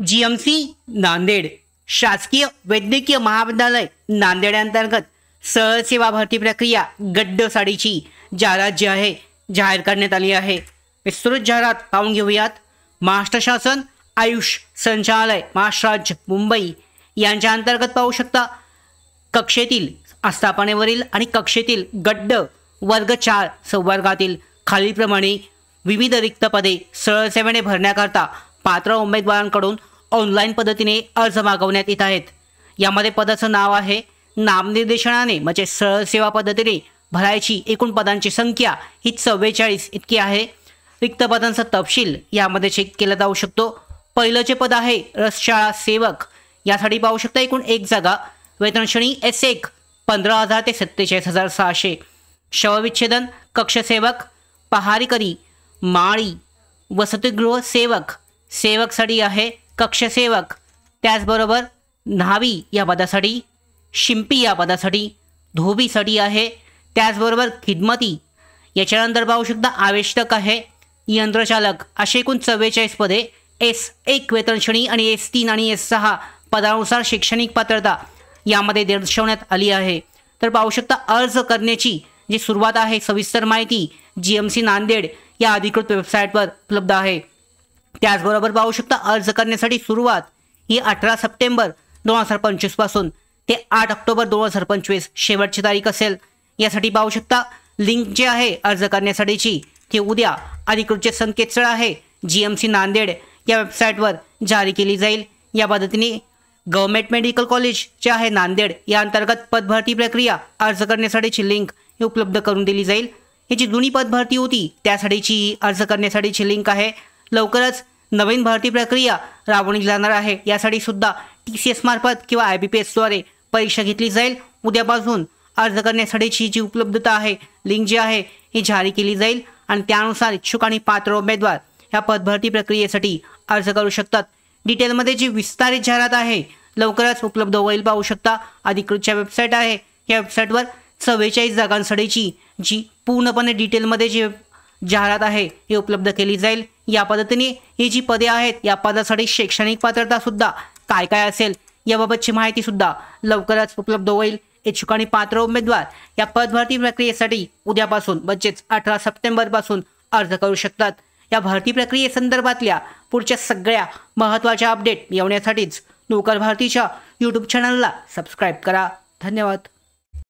GMC Nanded शासकीय वैद्यकीय महाविद्यालय नांदेड अंतर्गत सरळ सेवा भरती प्रक्रिया गड्ड साडीची जाहिरात जी आहे जाहीर करण्यात आली आहे। विस्तृत जाहिरात पाहून घेऊयात। महाराष्ट्र शासन आयुष संचालय महाराष्ट्र राज्य मुंबई यांच्या अंतर्गत पाहू शकता कक्षेतील आस्थापनेवरील आणि कक्षेतील गड्ड वर्ग 4 संवर्गातील खालीलप्रमाणे विविध रिक्त पदे सरळ सेवेने भरण्याकरता पात्र उमेदवारांकडून ऑनलाईन पद्धतीने अर्ज मागवण्यात येत आहेत। यामध्ये पदाचं नाव आहे नामनिर्देशनाने म्हणजे सरळ सेवा पद्धतीने भरायची एकूण पदांची संख्या ही 44 इतकी आहे। रिक्त पदांचा तपशील यामध्ये चेक केला जाऊ शकतो। पहिलंचे पद आहे रसशाळा सेवक, यासाठी पाहू शकता एकूण 1 जागा, वेतन श्रेणी S1 15,000 ते 47,600। शवविच्छेदन कक्षसेवक, पहारीकरी, माळी, वसतिगृह सेवक, सेवकसाठी आहे कक्षसेवक, त्याचबरोबर न्हावी या पदासाठी, शिंपी या पदासाठी, धोबीसाठी आहे, त्याचबरोबर खिदमती, याच्यानंतर पाहू शकता आवेष्टक आहे, यंत्रचालक, असे एकूण 44 पदे S1 वेतन श्रेणी आणि S3 आणि S6 पदानुसार शैक्षणिक पात्रता यामध्ये दर्शवण्यात आली आहे। तर पाहू शकता अर्ज करण्याची जी सुरुवात आहे सविस्तर माहिती GMC नांदेड या अधिकृत वेबसाईटवर उपलब्ध आहे। त्याचबरोबर पाहू शकता अर्ज करण्यासाठी सुरुवात ही 18 सप्टेंबर 2025 पासून ते 8 ऑक्टोबर 2025 शेवटची तारीख असेल। यासाठी पाहू शकता लिंक जी आहे अर्ज करण्यासाठीची ती उद्या अधिकृत संकेतस्थळ आहे GMC नांदेड या वेबसाईटवर जारी केली जाईल। या पद्धतीने गव्हर्नमेंट मेडिकल कॉलेज जे आहे नांदेड या अंतर्गत पदभरती प्रक्रिया अर्ज करण्यासाठीची लिंक ही उपलब्ध करून दिली जाईल। ही जी जुनी पदभरती होती त्यासाठीची अर्ज करण्यासाठीची लिंक आहे। लवकरच नवीन भरती प्रक्रिया राबवली जाणार आहे। यासाठी सुद्धा TCS मार्फत किंवा IBPS द्वारे परीक्षा घेतली जाईल। उद्यापासून अर्ज करण्यासाठीची जी उपलब्धता आहे लिंक जी आहे ही जारी केली जाईल आणि त्यानुसार इच्छुक आणि पात्र उमेदवार या पदभरती प्रक्रियेसाठी अर्ज करू शकतात। डिटेलमध्ये जी विस्तारित जाहिरात आहे लवकरच उपलब्ध होईल। पाहू शकता अधिकृतच्या वेबसाईट आहे या वेबसाईटवर 44 जागांसाठीची जी पूर्णपणे डिटेलमध्ये जी जाहिरात आहे ही उपलब्ध केली जाईल। या पद्धतीने ही जी पदे आहेत या पदासाठी शैक्षणिक पात्रता सुद्धा काय काय असेल याबाबतची माहिती सुद्धा लवकरच उपलब्ध होईल। इच्छुक आणि पात्र उमेदवार या पदभरती प्रक्रियेसाठी उद्यापासून म्हणजेच 18 सप्टेंबर पासून अर्ज करू शकतात। या भरती प्रक्रियेसंदर्भातल्या पुढच्या सगळ्या महत्त्वाच्या अपडेट येण्यासाठीच नोकर भारतीच्या YouTube चॅनलला सबस्क्राईब करा। धन्यवाद।